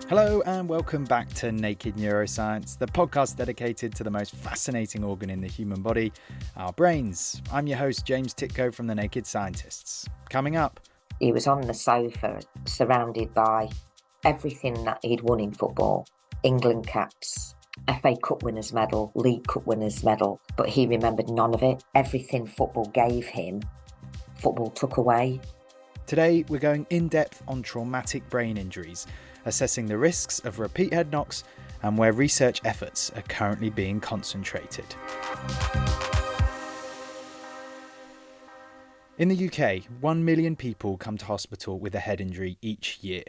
Hello and welcome back to Naked Neuroscience, the podcast dedicated to the most fascinating organ in the human body, our brains. I'm your host, James Titko from The Naked Scientists. Coming up, he was on the sofa surrounded by everything that he'd won in football. England caps, FA Cup winners medal, League Cup winners medal, but he remembered none of it. Everything football gave him, football took away. Today we're going in depth on traumatic brain injuries, assessing the risks of repeat head knocks and where research efforts are currently being concentrated. In the UK, 1 million people come to hospital with a head injury each year.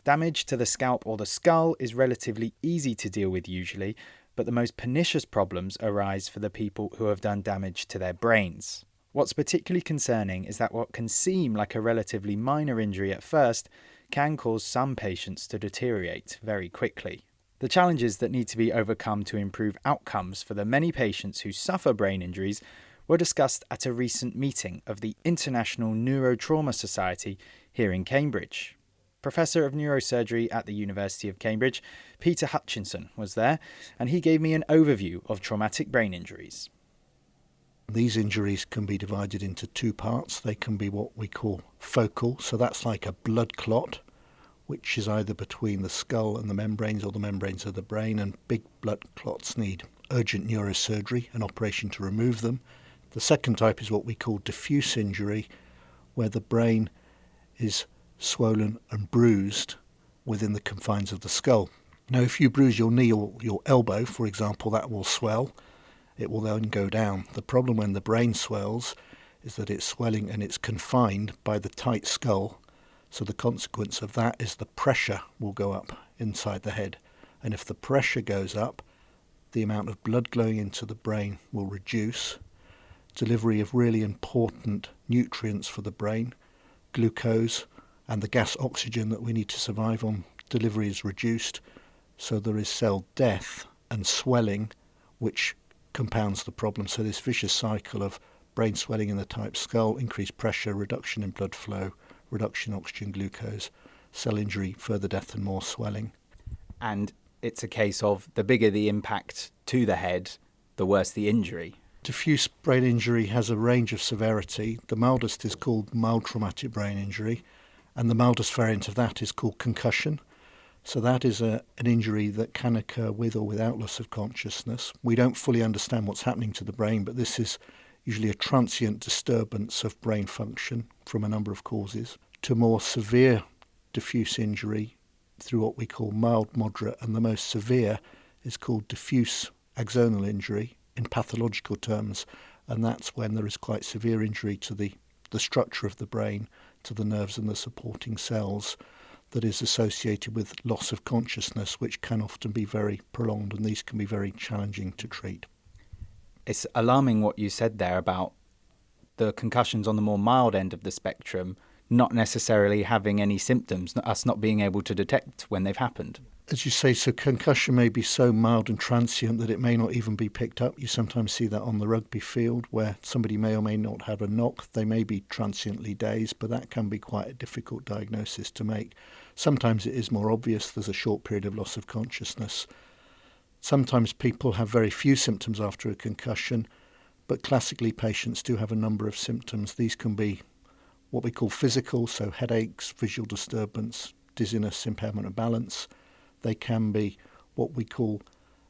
Damage to the scalp or the skull is relatively easy to deal with usually, but the most pernicious problems arise for the people who have done damage to their brains. What's particularly concerning is that what can seem like a relatively minor injury at first can cause some patients to deteriorate very quickly. The challenges that need to be overcome to improve outcomes for the many patients who suffer brain injuries were discussed at a recent meeting of the International Neurotrauma Society here in Cambridge. Professor of Neurosurgery at the University of Cambridge, Peter Hutchinson, was there, and he gave me an overview of traumatic brain injuries. These injuries can be divided into two parts. They can be what we call focal, so that's like a blood clot, which is either between the skull and the membranes or the membranes of the brain, and big blood clots need urgent neurosurgery, an operation to remove them. The second type is what we call diffuse injury, where the brain is swollen and bruised within the confines of the skull. Now, if you bruise your knee or your elbow, for example, that will swell. It will then go down. The problem when the brain swells is that it's swelling and it's confined by the tight skull. So the consequence of that is the pressure will go up inside the head. And if the pressure goes up, the amount of blood going into the brain will reduce. Delivery of really important nutrients for the brain, glucose and the gas oxygen that we need to survive on, delivery is reduced. So there is cell death and swelling, which compounds the problem. So this vicious cycle of brain swelling in the tight skull, increased pressure, reduction in blood flow, reduction in oxygen, glucose, cell injury, further death and more swelling. And it's a case of the bigger the impact to the head, the worse the injury. Diffuse brain injury has a range of severity. The mildest is called mild traumatic brain injury, and the mildest variant of that is called concussion. So that is an injury that can occur with or without loss of consciousness. We don't fully understand what's happening to the brain, but this is usually a transient disturbance of brain function from a number of causes, to more severe diffuse injury through what we call mild, moderate, and the most severe is called diffuse axonal injury in pathological terms, and that's when there is quite severe injury to the structure of the brain, to the nerves and the supporting cells, that is associated with loss of consciousness, which can often be very prolonged, and these can be very challenging to treat. It's alarming what you said there about the concussions on the more mild end of the spectrum not necessarily having any symptoms, us not being able to detect when they've happened. As you say, so concussion may be so mild and transient that it may not even be picked up. You sometimes see that on the rugby field where somebody may or may not have a knock. They may be transiently dazed, but that can be quite a difficult diagnosis to make. Sometimes it is more obvious. There's a short period of loss of consciousness. Sometimes people have very few symptoms after a concussion, but classically patients do have a number of symptoms. These can be what we call physical, so headaches, visual disturbance, dizziness, impairment of balance. They can be what we call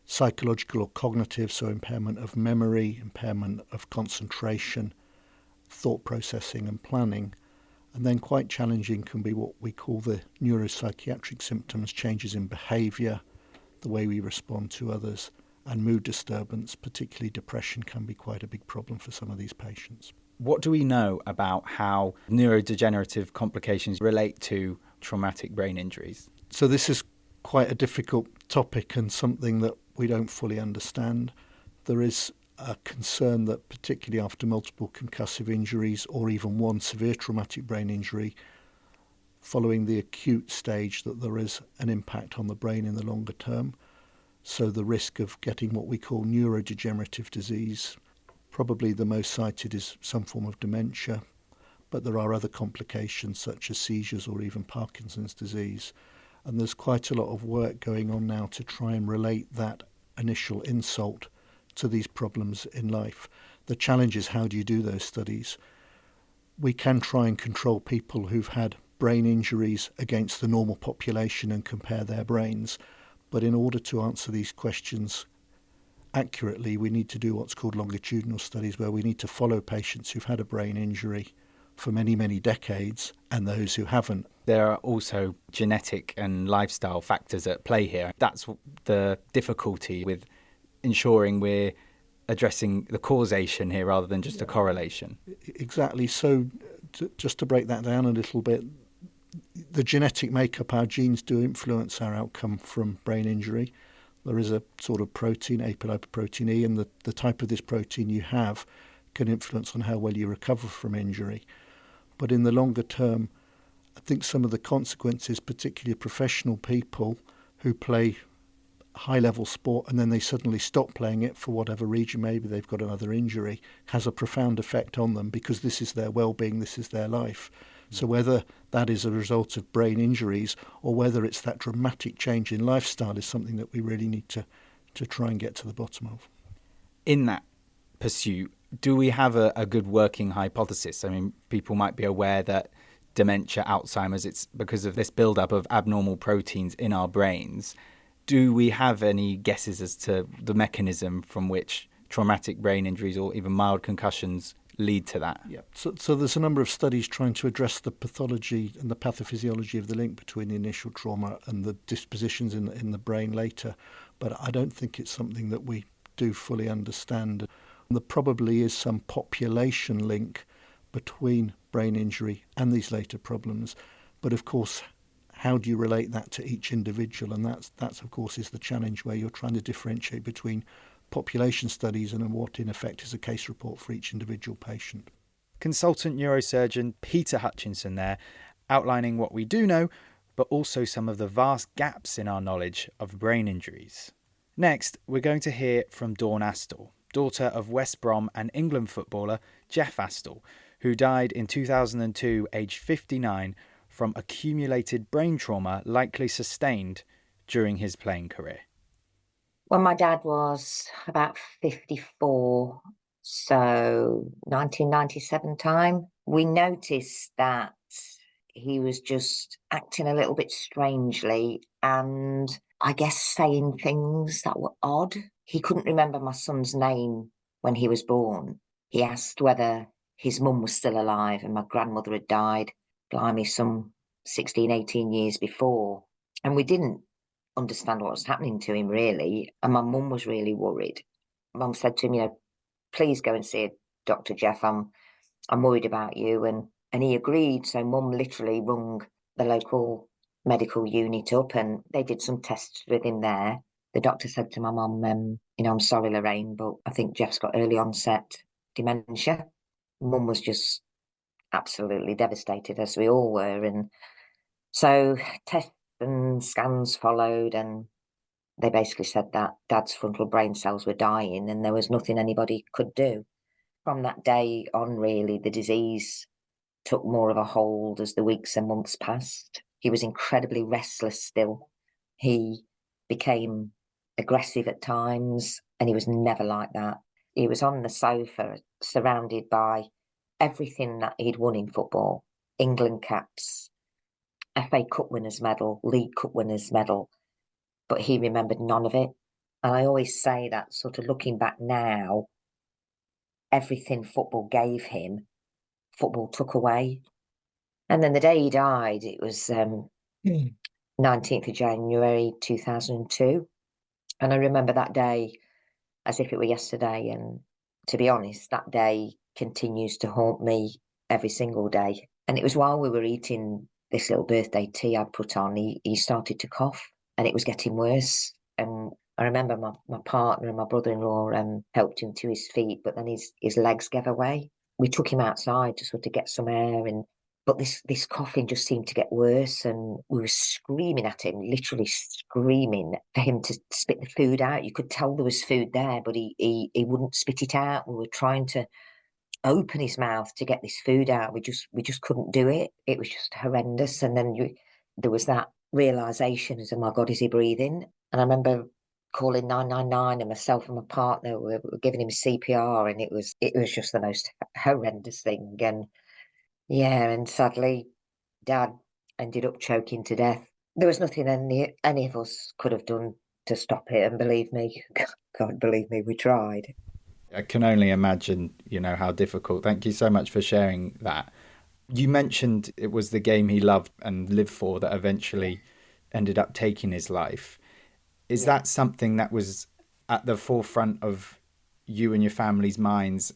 psychological or cognitive, so impairment of memory, impairment of concentration, thought processing and planning. And then quite challenging can be what we call the neuropsychiatric symptoms, changes in behaviour, the way we respond to others, and mood disturbance, particularly depression, can be quite a big problem for some of these patients. What do we know about how neurodegenerative complications relate to traumatic brain injuries? So this is quite a difficult topic and something that we don't fully understand. There is a concern that particularly after multiple concussive injuries or even one severe traumatic brain injury, following the acute stage, that there is an impact on the brain in the longer term. So the risk of getting what we call neurodegenerative disease, probably the most cited is some form of dementia, but there are other complications such as seizures or even Parkinson's disease. And there's quite a lot of work going on now to try and relate that initial insult to these problems in life. The challenge is, how do you do those studies? We can try and control people who've had brain injuries against the normal population and compare their brains. But in order to answer these questions accurately, we need to do what's called longitudinal studies, where we need to follow patients who've had a brain injury for many, many decades and those who haven't. There are also genetic and lifestyle factors at play here. That's the difficulty with ensuring we're addressing the causation here rather than just a correlation. Exactly. So just to break that down a little bit, the genetic makeup, our genes do influence our outcome from brain injury. There is a sort of protein, apolipoprotein E, and the type of this protein you have can influence on how well you recover from injury. But in the longer term, I think some of the consequences, particularly professional people who play high-level sport and then they suddenly stop playing it for whatever reason, maybe they've got another injury, has a profound effect on them, because this is their well-being, this is their life. So whether that is a result of brain injuries or whether it's that dramatic change in lifestyle is something that we really need to try and get to the bottom of. In that pursuit, do we have a good working hypothesis? I mean, people might be aware that dementia, Alzheimer's, it's because of this buildup of abnormal proteins in our brains. Do we have any guesses as to the mechanism from which traumatic brain injuries or even mild concussions lead to that? Yeah. So there's a number of studies trying to address the pathology and the pathophysiology of the link between the initial trauma and the dispositions in the brain later. But I don't think it's something that we do fully understand. There probably is some population link between brain injury and these later problems. But of course, how do you relate that to each individual? And that's of course is the challenge, where you're trying to differentiate between population studies and what in effect is a case report for each individual patient. Consultant neurosurgeon Peter Hutchinson there, outlining what we do know, but also some of the vast gaps in our knowledge of brain injuries. Next, we're going to hear from Dawn Astle, daughter of West Brom and England footballer Jeff Astle, who died in 2002, aged 59, from accumulated brain trauma likely sustained during his playing career. When my dad was about 54, so 1997 time, we noticed that he was just acting a little bit strangely and I guess saying things that were odd. He couldn't remember my son's name when he was born. He asked whether his mum was still alive and my grandmother had died, blimey, some 16, 18 years before. And we didn't understand what was happening to him, really. And my mum was really worried. Mum said to him, please go and see Dr. Jeff. I'm worried about you. And he agreed. So Mum literally rung the local medical unit up and they did some tests with him there. The doctor said to my mum, I'm sorry, Lorraine, but I think Jeff's got early onset dementia. Mum was just absolutely devastated, as we all were. And so tests and scans followed, and they basically said that Dad's frontal brain cells were dying and there was nothing anybody could do. From that day on, really, the disease took more of a hold as the weeks and months passed. He was incredibly restless still. He became aggressive at times, and he was never like that. He was on the sofa, surrounded by everything that he'd won in football. England caps, FA Cup winners medal, League Cup winners medal, but he remembered none of it. And I always say that, sort of looking back now, everything football gave him, football took away. And then the day he died, it was 19th of January 2002. And I remember that day as if it were yesterday. And to be honest, that day continues to haunt me every single day. And it was while we were eating this little birthday tea I'd put on, he started to cough and it was getting worse. And I remember my partner and my brother-in-law helped him to his feet, but then his legs gave away. We took him outside to sort of get some air, but this coughing just seemed to get worse, and we were screaming at him, literally screaming for him to spit the food out. You could tell there was food there, but he wouldn't spit it out. We were trying to open his mouth to get this food out. We just couldn't do it. It was just horrendous. And then there was that realisation as, oh my God, is he breathing? And I remember calling 999, and myself and my partner were giving him CPR, and it was just the most horrendous thing. And yeah, and sadly, Dad ended up choking to death. There was nothing any of us could have done to stop it, and believe me, God, believe me, we tried. I can only imagine, how difficult. Thank you so much for sharing that. You mentioned it was the game he loved and lived for that eventually ended up taking his life. Is Yeah. that something that was at the forefront of you and your family's minds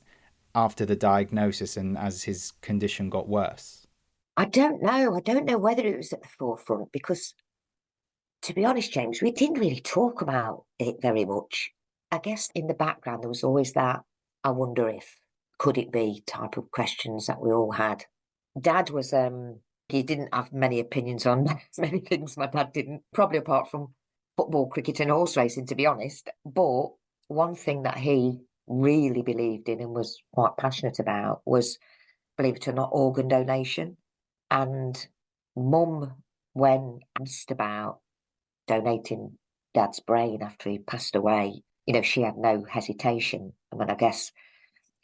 after the diagnosis and as his condition got worse? I don't know. I don't know whether it was at the forefront because, to be honest, James, we didn't really talk about it very much. I guess in the background, there was always that, I wonder if, could it be type of questions that we all had. Dad was, he didn't have many opinions on many things. My dad didn't, probably apart from football, cricket, and horse racing, to be honest. But one thing that he really believed in and was quite passionate about was, believe it or not, organ donation. And Mum, when asked about donating Dad's brain after he passed away, she had no hesitation. I mean, I guess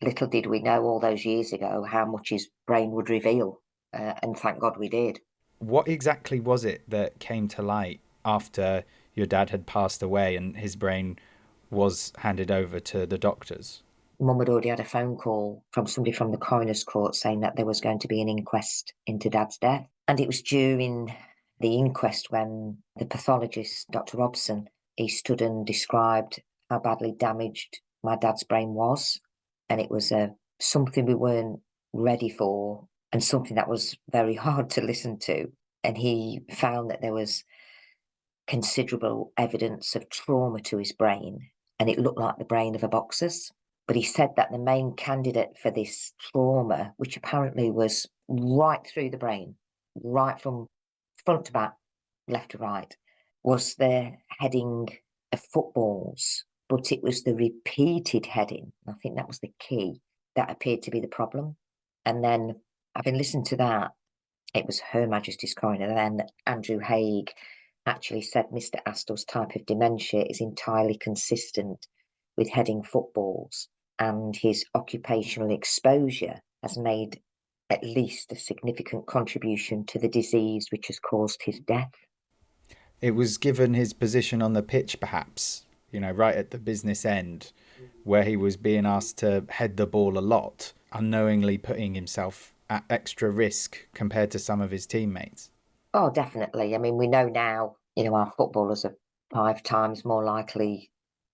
little did we know all those years ago how much his brain would reveal. And thank God we did. What exactly was it that came to light after your dad had passed away and his brain was handed over to the doctors? Mum had already had a phone call from somebody from the coroner's court saying that there was going to be an inquest into Dad's death. And it was during the inquest when the pathologist, Dr. Robson, he stood and described how badly damaged my dad's brain was. And it was something we weren't ready for and something that was very hard to listen to. And he found that there was considerable evidence of trauma to his brain, and it looked like the brain of a boxer's. But he said that the main candidate for this trauma, which apparently was right through the brain, right from front to back, left to right, was the heading of footballs. But it was the repeated heading, I think that was the key, that appeared to be the problem. And then, having listened to that, it was Her Majesty's Coroner, and then Andrew Haigh actually said Mr. Astle's type of dementia is entirely consistent with heading footballs, and his occupational exposure has made at least a significant contribution to the disease which has caused his death. It was given his position on the pitch, perhaps, right at the business end, where he was being asked to head the ball a lot, unknowingly putting himself at extra risk compared to some of his teammates. Oh, definitely. I mean, we know now, our footballers are 5 times more likely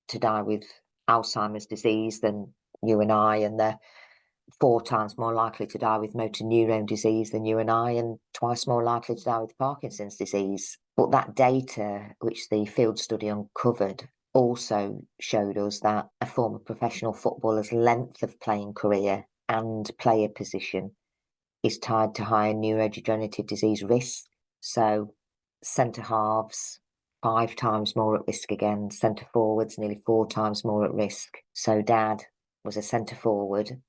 to die with Alzheimer's disease than you and I, and they're 4 times more likely to die with motor neurone disease than you and I, and twice more likely to die with Parkinson's disease. But that data, which the field study uncovered, also showed us that a former professional footballer's length of playing career and player position is tied to higher neurodegenerative disease risk. So centre halves, 5 times more at risk again, centre forwards, nearly 4 times more at risk. So Dad was a centre forward,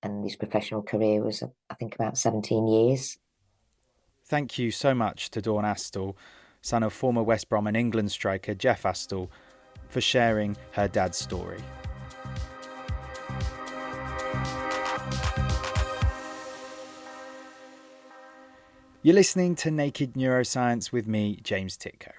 and his professional career was, I think, about 17 years. Thank you so much to Dawn Astle, son of former West Brom and England striker Jeff Astle, for sharing her dad's story. You're listening to Naked Neuroscience with me, James Titko.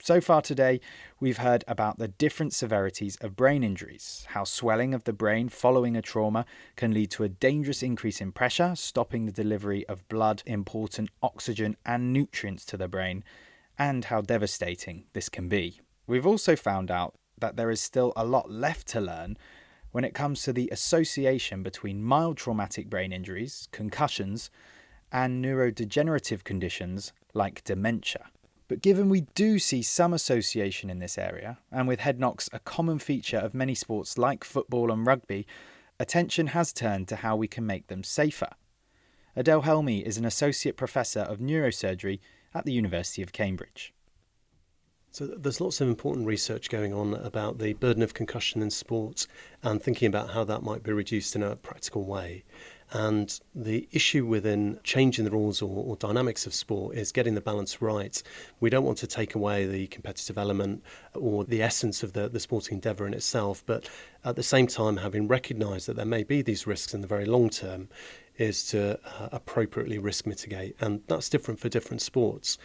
So far today, we've heard about the different severities of brain injuries, how swelling of the brain following a trauma can lead to a dangerous increase in pressure, stopping the delivery of blood, important oxygen and nutrients to the brain, and how devastating this can be. We've also found out that there is still a lot left to learn when it comes to the association between mild traumatic brain injuries, concussions, and neurodegenerative conditions like dementia. But given we do see some association in this area, and with head knocks a common feature of many sports like football and rugby, attention has turned to how we can make them safer. Adele Helmy is an associate professor of neurosurgery at the University of Cambridge. So there's lots of important research going on about the burden of concussion in sport and thinking about how that might be reduced in a practical way. And the issue within changing the rules or dynamics of sport is getting the balance right. We don't want to take away the competitive element or the essence of the sporting endeavour in itself, but at the same time, having recognised that there may be these risks in the very long term, is to appropriately risk mitigate. And that's different for different sports.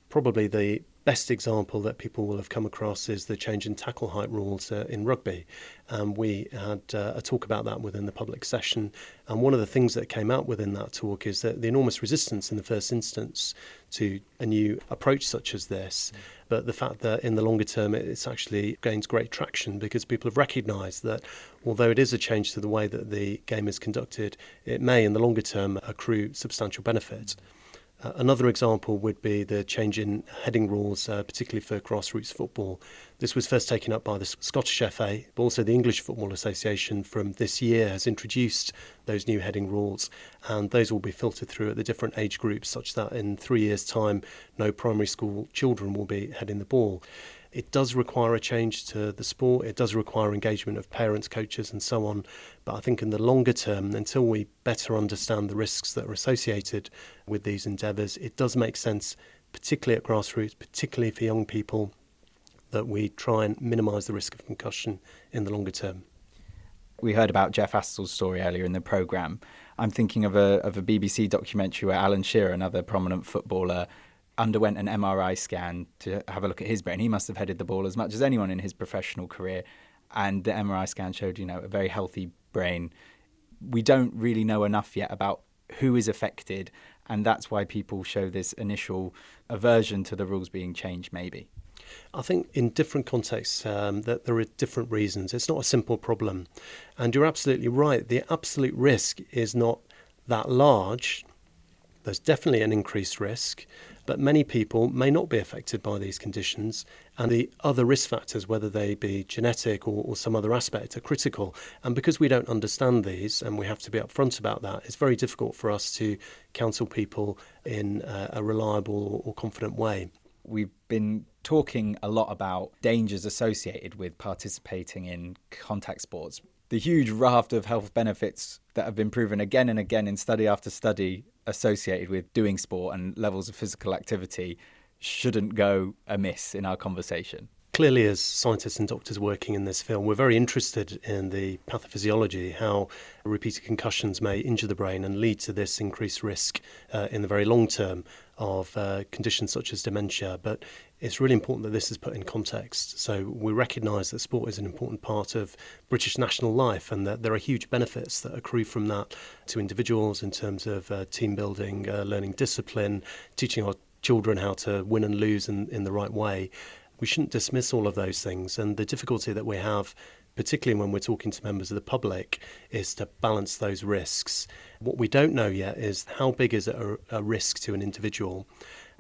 Probably the best example that people will have come across is the change in tackle height rules in rugby. We had a talk about that within the public session. And one of the things that came out within that talk is that the enormous resistance in the first instance to a new approach such as this, but the fact that in the longer term it's actually gains great traction because people have recognised that although it is a change to the way that the game is conducted, it may in the longer term accrue substantial benefit. Another example would be the change in heading rules, particularly for grassroots football. This was first taken up by the Scottish FA, but also the English Football Association from this year has introduced those new heading rules, and those will be filtered through at the different age groups such that in 3 years' time, no primary school children will be heading the ball. It does require a change to the sport. It does require engagement of parents, coaches and so on. But I think in the longer term, until we better understand the risks that are associated with these endeavours, it does make sense, particularly at grassroots, particularly for young people, that we try and minimise the risk of concussion in the longer term. We heard about Jeff Assel's story earlier in the programme. I'm thinking of a BBC documentary where Alan Shearer, another prominent footballer, underwent an MRI scan to have a look at his brain. He must have headed the ball as much as anyone in his professional career. And the MRI scan showed, a very healthy brain. We don't really know enough yet about who is affected. And that's why people show this initial aversion to the rules being changed, maybe. I think in different contexts that there are different reasons. It's not a simple problem. And you're absolutely right. The absolute risk is not that large. There's definitely an increased risk, but many people may not be affected by these conditions, and the other risk factors, whether they be genetic or some other aspect, are critical. And because we don't understand these, and we have to be upfront about that, it's very difficult for us to counsel people in a reliable or confident way. We've been talking a lot about dangers associated with participating in contact sports. The huge raft of health benefits that have been proven again and again in study after study associated with doing sport and levels of physical activity shouldn't go amiss in our conversation. Clearly, as scientists and doctors working in this field, we're very interested in the pathophysiology, how repeated concussions may injure the brain and lead to this increased risk in the very long term of conditions such as dementia. But it's really important that this is put in context. So we recognise that sport is an important part of British national life and that there are huge benefits that accrue from that to individuals in terms of team building, learning discipline, teaching our children how to win and lose in the right way. We shouldn't dismiss all of those things. And the difficulty that we have, particularly when we're talking to members of the public, is to balance those risks. What we don't know yet is how big is a risk to an individual.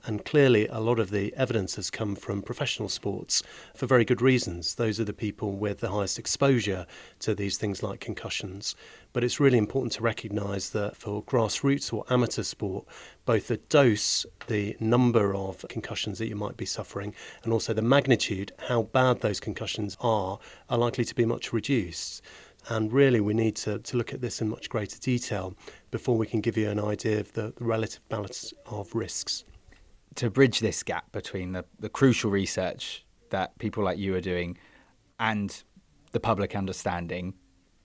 And clearly, a lot of the evidence has come from professional sports for very good reasons. Those are the people with the highest exposure to these things like concussions. But it's really important to recognise that for grassroots or amateur sport, both the dose, the number of concussions that you might be suffering, and also the magnitude, how bad those concussions are likely to be much reduced. And really, we need to look at this in much greater detail before we can give you an idea of the relative balance of risks. To bridge this gap between the crucial research that people like you are doing and the public understanding,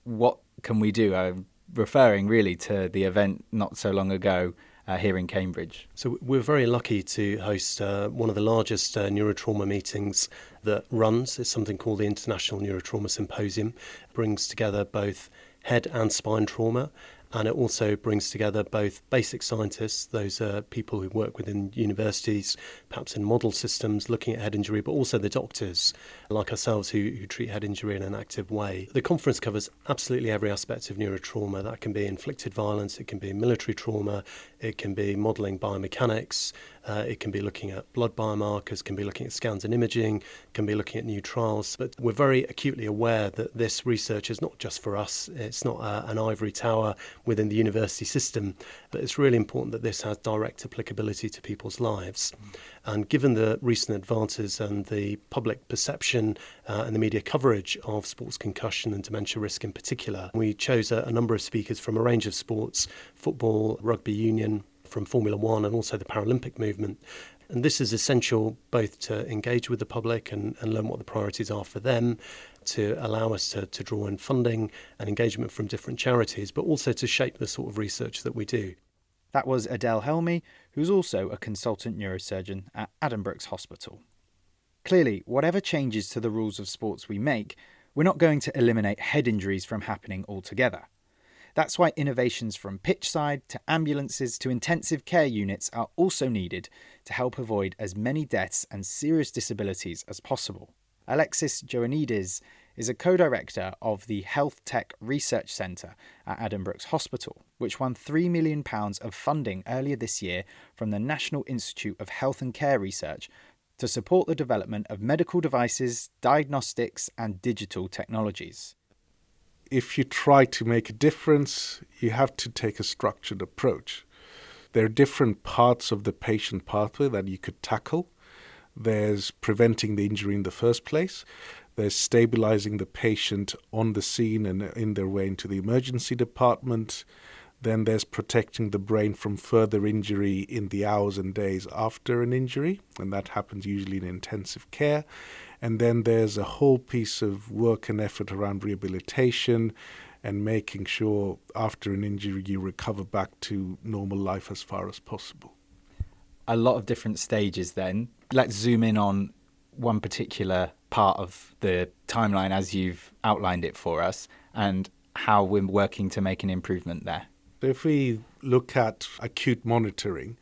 what can we do? I'm referring really to the event not so long ago here in Cambridge. So we're very lucky to host one of the largest neurotrauma meetings that runs. It's something called the International Neurotrauma Symposium. It brings together both head and spine trauma. And it also brings together both basic scientists, those are people who work within universities, perhaps in model systems, looking at head injury, but also the doctors, like ourselves, who treat head injury in an active way. The conference covers absolutely every aspect of neurotrauma. That can be inflicted violence, it can be military trauma, it can be modelling biomechanics, it can be looking at blood biomarkers, can be looking at scans and imaging, can be looking at new trials. But we're very acutely aware that this research is not just for us. It's not an ivory tower. within the university system. But it's really important that this has direct applicability to people's lives. And given the recent advances and the public perception and the media coverage of sports concussion and dementia risk in particular, we chose a number of speakers from a range of sports: football, rugby union, from Formula One, and also the Paralympic movement. And this is essential both to engage with the public and learn what the priorities are for them, to allow us to draw in funding and engagement from different charities, but also to shape the sort of research that we do. That was Adele Helmy, who's also a consultant neurosurgeon at Addenbrooke's Hospital. Clearly, whatever changes to the rules of sports we make, we're not going to eliminate head injuries from happening altogether. That's why innovations from pitchside to ambulances to intensive care units are also needed to help avoid as many deaths and serious disabilities as possible. Alexis Joannides is a co-director of the Health Tech Research Centre at Addenbrooke's Hospital, which won £3 million of funding earlier this year from the National Institute of Health and Care Research to support the development of medical devices, diagnostics and digital technologies. If you try to make a difference, you have to take a structured approach. There are different parts of the patient pathway that you could tackle. There's preventing the injury in the first place. There's stabilizing the patient on the scene and in their way into the emergency department. Then there's protecting the brain from further injury in the hours and days after an injury, and that happens usually in intensive care. And then there's a whole piece of work and effort around rehabilitation and making sure after an injury you recover back to normal life as far as possible. A lot of different stages then. Let's zoom in on one particular part of the timeline as you've outlined it for us and how we're working to make an improvement there. If we look at acute monitoring,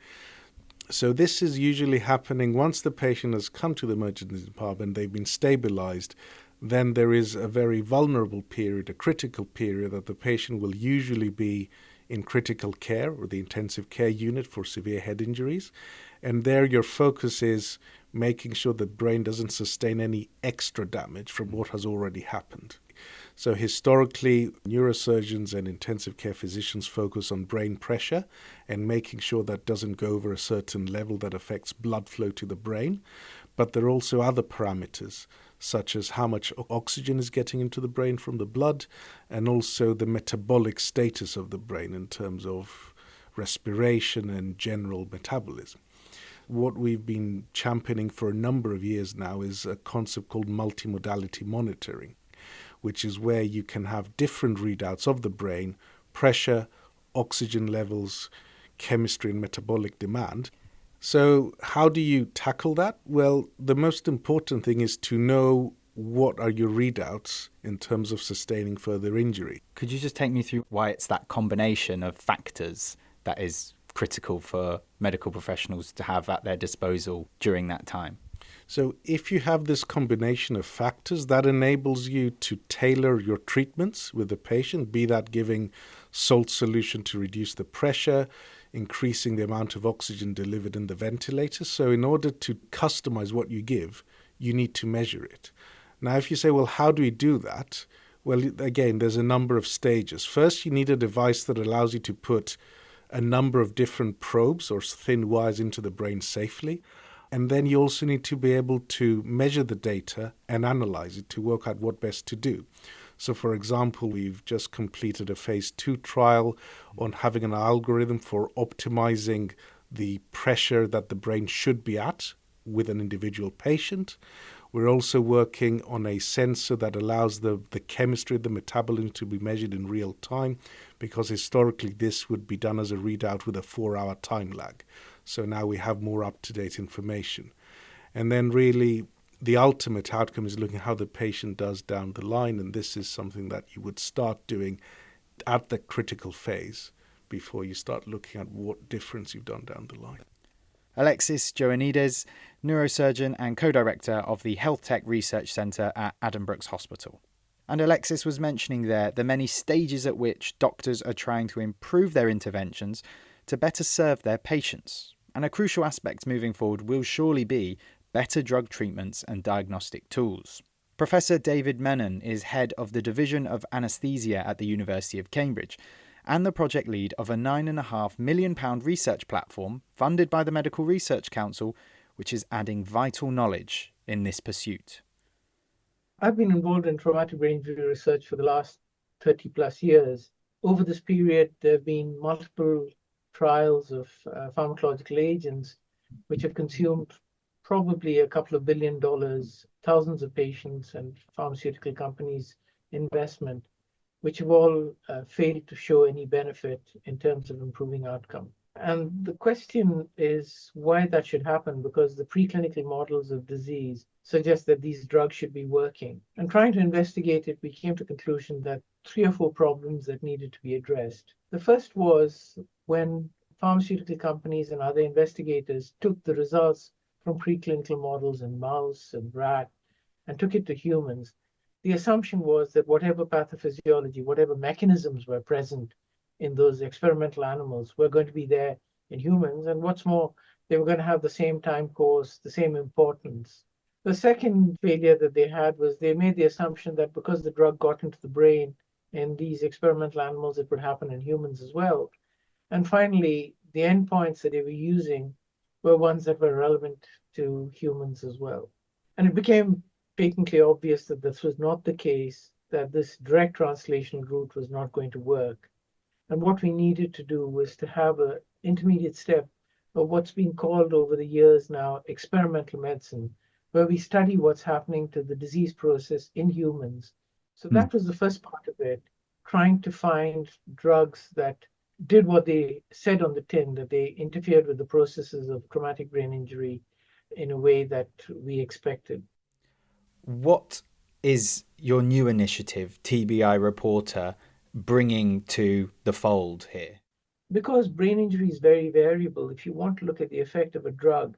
so this is usually happening once the patient has come to the emergency department, they've been stabilized, then there is a very vulnerable period, a critical period that the patient will usually be in critical care or the intensive care unit for severe head injuries. And there your focus is making sure the brain doesn't sustain any extra damage from what has already happened. So historically, neurosurgeons and intensive care physicians focus on brain pressure and making sure that doesn't go over a certain level that affects blood flow to the brain. But there are also other parameters, such as how much oxygen is getting into the brain from the blood, and also the metabolic status of the brain in terms of respiration and general metabolism. What we've been championing for a number of years now is a concept called multimodality monitoring, which is where you can have different readouts of the brain, pressure, oxygen levels, chemistry and metabolic demand. So how do you tackle that? Well, the most important thing is to know what are your readouts in terms of sustaining further injury. Could you just take me through why it's that combination of factors that is critical for medical professionals to have at their disposal during that time? So if you have this combination of factors, that enables you to tailor your treatments with the patient, be that giving salt solution to reduce the pressure, increasing the amount of oxygen delivered in the ventilator. So in order to customize what you give, you need to measure it. Now, if you say, well, how do we do that? Well, again, there's a number of stages. First, you need a device that allows you to put a number of different probes or thin wires into the brain safely. And then you also need to be able to measure the data and analyze it to work out what best to do. So, for example, we've just completed a phase 2 trial on having an algorithm for optimizing the pressure that the brain should be at with an individual patient. We're also working on a sensor that allows the chemistry, the metabolism to be measured in real time, because historically this would be done as a readout with a 4-hour time lag. So now we have more up-to-date information. And then really the ultimate outcome is looking at how the patient does down the line, and this is something that you would start doing at the critical phase before you start looking at what difference you've done down the line. Alexis Joannides, neurosurgeon and co-director of the Health Tech Research Centre at Addenbrooke's Hospital. And Alexis was mentioning there the many stages at which doctors are trying to improve their interventions to better serve their patients. And a crucial aspect moving forward will surely be better drug treatments and diagnostic tools. Professor David Menon is head of the Division of Anaesthesia at the University of Cambridge and the project lead of a £9.5 million research platform funded by the Medical Research Council, which is adding vital knowledge in this pursuit. I've been involved in traumatic brain injury research for the last 30 plus years. Over this period, there have been multiple trials of pharmacological agents which have consumed probably a couple of $1 billion, thousands of patients and pharmaceutical companies' investment, which have all failed to show any benefit in terms of improving outcome. And the question is why that should happen, because the preclinical models of disease suggest that these drugs should be working. And trying to investigate it, we came to the conclusion that 3 or 4 problems that needed to be addressed. The first was when pharmaceutical companies and other investigators took the results from preclinical models in mouse and rat and took it to humans, the assumption was that whatever pathophysiology, whatever mechanisms were present in those experimental animals were going to be there in humans. And what's more, they were going to have the same time course, the same importance. The second failure that they had was they made the assumption that because the drug got into the brain in these experimental animals, it would happen in humans as well. And finally, the endpoints that they were using were ones that were relevant to humans as well. And it became patently obvious that this was not the case, that this direct translational route was not going to work. And what we needed to do was to have an intermediate step of what's been called over the years now experimental medicine, where we study what's happening to the disease process in humans. So that was the first part of it, trying to find drugs that did what they said on the tin, that they interfered with the processes of traumatic brain injury in a way that we expected. What is your new initiative, TBI Reporter, bringing to the fold here? Because brain injury is very variable, if you want to look at the effect of a drug,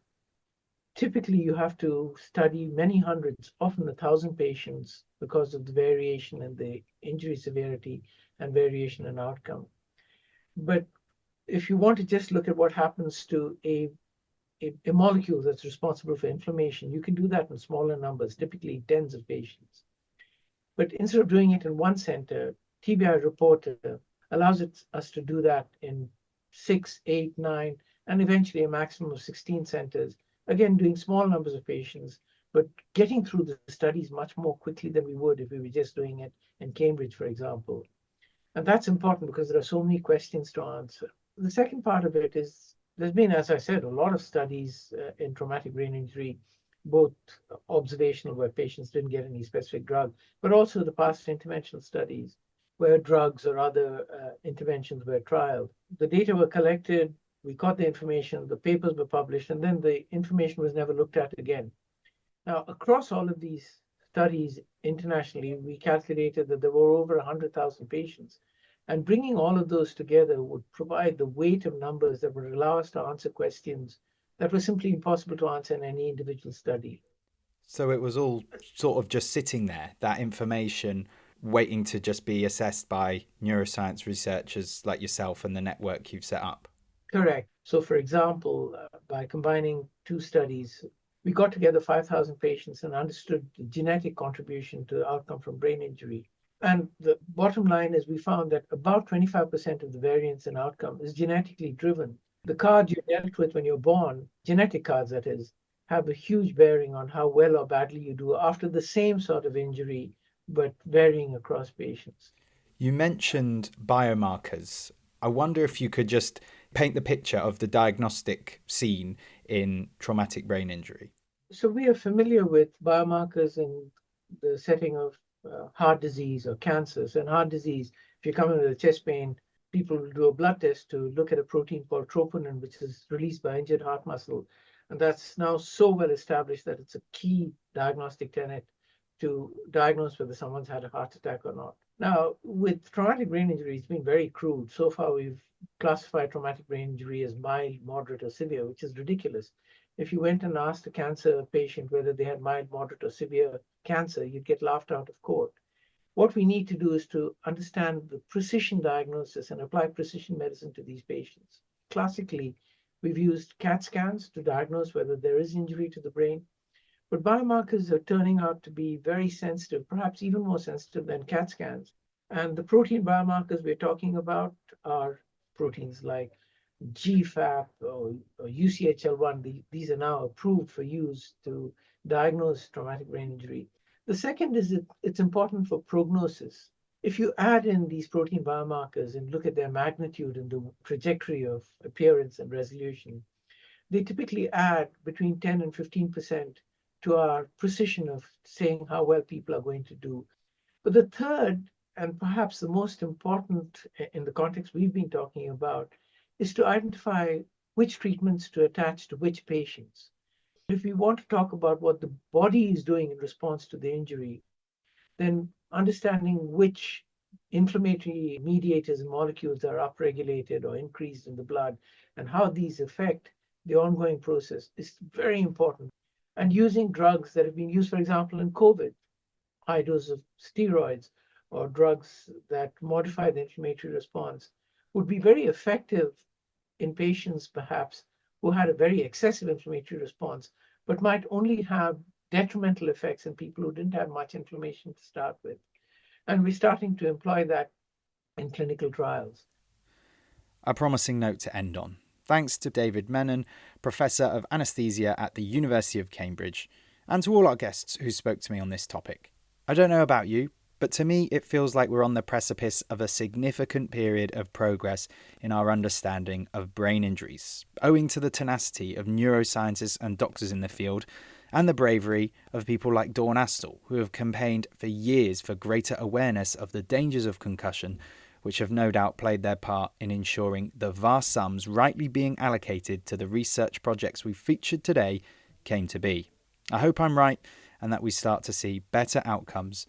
typically you have to study many hundreds, often 1,000 patients because of the variation in the injury severity and variation in outcome. But if you want to just look at what happens to a molecule that's responsible for inflammation, you can do that in smaller numbers, typically tens of patients. But instead of doing it in one center, TBI Reporter allows us to do that in 6, 8, 9, and eventually a maximum of 16 centers. Again, doing small numbers of patients, but getting through the studies much more quickly than we would if we were just doing it in Cambridge, for example. And that's important because there are so many questions to answer. The second part of it is there's been, as I said, a lot of studies in traumatic brain injury, both observational where patients didn't get any specific drug, but also the past interventional studies where drugs or other interventions were trialed. The data were collected, we got the information, the papers were published, and then the information was never looked at again. Now, across all of these studies internationally, we calculated that there were over 100,000 patients. And bringing all of those together would provide the weight of numbers that would allow us to answer questions that were simply impossible to answer in any individual study. So it was all sort of just sitting there, that information waiting to just be assessed by neuroscience researchers like yourself and the network you've set up. Correct. So for example, by combining 2 studies, we got together 5,000 patients and understood the genetic contribution to the outcome from brain injury. And the bottom line is we found that about 25% of the variance in outcome is genetically driven. The card you're dealt with when you're born, genetic cards that is, have a huge bearing on how well or badly you do after the same sort of injury, but varying across patients. You mentioned biomarkers. I wonder if you could just paint the picture of the diagnostic scene in traumatic brain injury. So we are familiar with biomarkers in the setting of heart disease or cancers. And heart disease, if you come in with a chest pain, people will do a blood test to look at a protein called troponin, which is released by injured heart muscle. And that's now so well established that it's a key diagnostic tenet to diagnose whether someone's had a heart attack or not. Now, with traumatic brain injury, it's been very crude. So far, we've classified traumatic brain injury as mild, moderate, or severe, which is ridiculous. If you went and asked a cancer patient whether they had mild, moderate, or severe cancer, you'd get laughed out of court. What we need to do is to understand the precision diagnosis and apply precision medicine to these patients. Classically, we've used CAT scans to diagnose whether there is injury to the brain, but biomarkers are turning out to be very sensitive, perhaps even more sensitive than CAT scans. And the protein biomarkers we're talking about are proteins like GFAP or UCHL1. These are now approved for use to diagnose traumatic brain injury. The second is that it's important for prognosis. If you add in these protein biomarkers and look at their magnitude and the trajectory of appearance and resolution, they typically add between 10 and 15% to our precision of saying how well people are going to do. But the third, and perhaps the most important in the context we've been talking about, is to identify which treatments to attach to which patients. If we want to talk about what the body is doing in response to the injury, then understanding which inflammatory mediators and molecules are upregulated or increased in the blood and how these affect the ongoing process is very important. And using drugs that have been used, for example, in COVID, high dose of steroids or drugs that modify the inflammatory response would be very effective in patients perhaps who had a very excessive inflammatory response, but might only have detrimental effects in people who didn't have much inflammation to start with. And we're starting to employ that in clinical trials. A promising note to end on. Thanks to David Menon, Professor of Anaesthesia at the University of Cambridge, and to all our guests who spoke to me on this topic. I don't know about you, but to me it feels like we're on the precipice of a significant period of progress in our understanding of brain injuries, owing to the tenacity of neuroscientists and doctors in the field, and the bravery of people like Dawn Astle, who have campaigned for years for greater awareness of the dangers of concussion, which have no doubt played their part in ensuring the vast sums rightly being allocated to the research projects we've featured today came to be. I hope I'm right and that we start to see better outcomes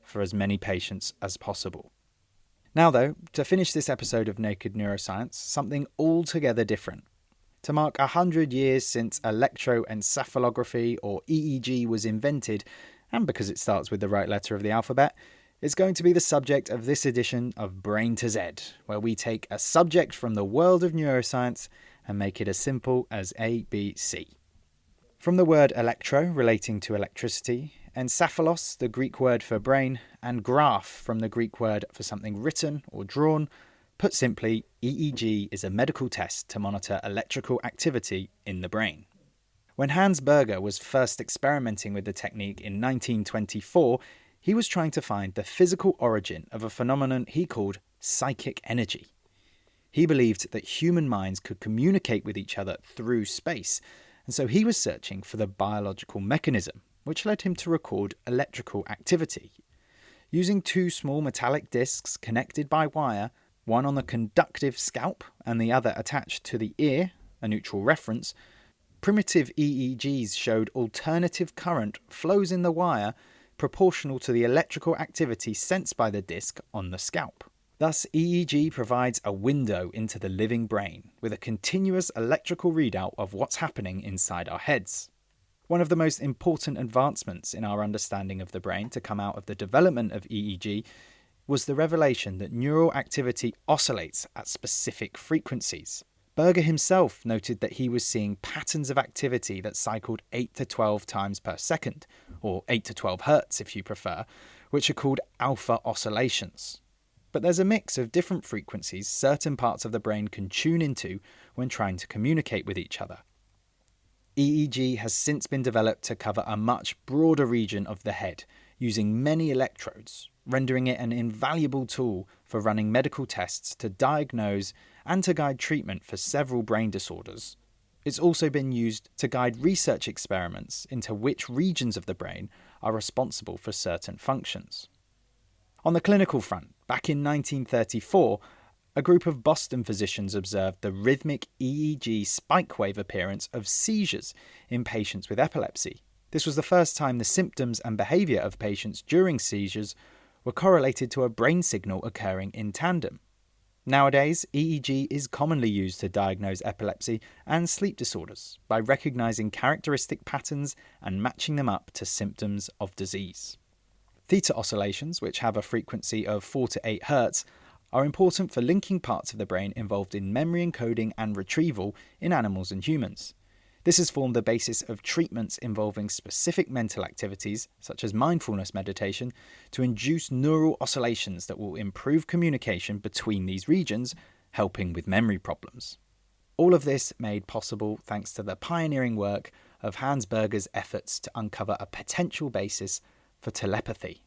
for as many patients as possible. Now though, to finish this episode of Naked Neuroscience, something altogether different. To mark 100 years since electroencephalography, or EEG, was invented, and because it starts with the right letter of the alphabet, it's going to be the subject of this edition of Brain to Z, where we take a subject from the world of neuroscience and make it as simple as ABC. From the word electro, relating to electricity, encephalos, the Greek word for brain, and graph, from the Greek word for something written or drawn, put simply, EEG is a medical test to monitor electrical activity in the brain. When Hans Berger was first experimenting with the technique in 1924, he was trying to find the physical origin of a phenomenon he called psychic energy. He believed that human minds could communicate with each other through space, and so he was searching for the biological mechanism, which led him to record electrical activity. Using two small metallic discs connected by wire, one on the conductive scalp and the other attached to the ear, a neutral reference, primitive EEGs showed alternative current flows in the wire proportional to the electrical activity sensed by the disc on the scalp. Thus, EEG provides a window into the living brain, with a continuous electrical readout of what's happening inside our heads. One of the most important advancements in our understanding of the brain to come out of the development of EEG was the revelation that neural activity oscillates at specific frequencies. Berger himself noted that he was seeing patterns of activity that cycled 8 to 12 times per second, or 8 to 12 hertz if you prefer, which are called alpha oscillations. But there's a mix of different frequencies certain parts of the brain can tune into when trying to communicate with each other. EEG has since been developed to cover a much broader region of the head, using many electrodes, rendering it an invaluable tool for running medical tests to diagnose and to guide treatment for several brain disorders. It's also been used to guide research experiments into which regions of the brain are responsible for certain functions. On the clinical front, back in 1934, a group of Boston physicians observed the rhythmic EEG spike wave appearance of seizures in patients with epilepsy. This was the first time the symptoms and behaviour of patients during seizures were correlated to a brain signal occurring in tandem. Nowadays, EEG is commonly used to diagnose epilepsy and sleep disorders by recognising characteristic patterns and matching them up to symptoms of disease. Theta oscillations, which have a frequency of 4 to 8 Hz, are important for linking parts of the brain involved in memory encoding and retrieval in animals and humans. This has formed the basis of treatments involving specific mental activities, such as mindfulness meditation, to induce neural oscillations that will improve communication between these regions, helping with memory problems. All of this made possible thanks to the pioneering work of Hans Berger's efforts to uncover a potential basis for telepathy.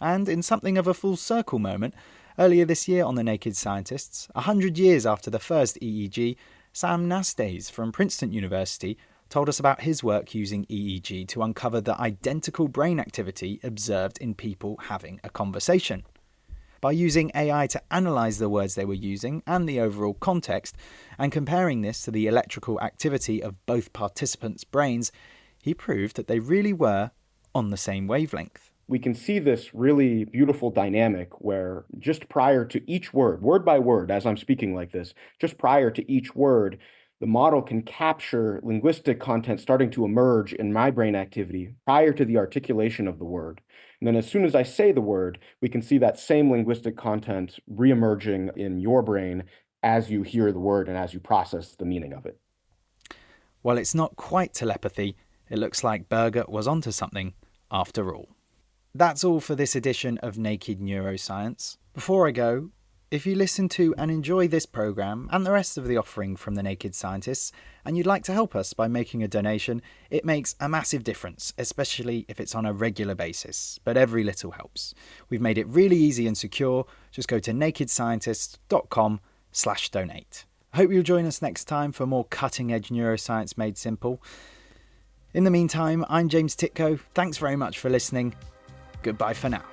And in something of a full circle moment, earlier this year on The Naked Scientists, 100 years after the first EEG, Sam Nastes from Princeton University told us about his work using EEG to uncover the identical brain activity observed in people having a conversation. By using AI to analyse the words they were using and the overall context, and comparing this to the electrical activity of both participants' brains, he proved that they really were on the same wavelength. We can see this really beautiful dynamic where just prior to each word by word, as I'm speaking like this, just prior to each word, the model can capture linguistic content starting to emerge in my brain activity prior to the articulation of the word. And then as soon as I say the word, we can see that same linguistic content reemerging in your brain as you hear the word and as you process the meaning of it. While it's not quite telepathy, it looks like Berger was onto something after all. That's all for this edition of Naked Neuroscience. Before I go, if you listen to and enjoy this programme and the rest of the offering from The Naked Scientists, and you'd like to help us by making a donation, it makes a massive difference, especially if it's on a regular basis, but every little helps. We've made it really easy and secure. Just go to nakedscientist.com/donate. I hope you'll join us next time for more cutting-edge neuroscience made simple. In the meantime, I'm James Titko. Thanks very much for listening. Goodbye for now.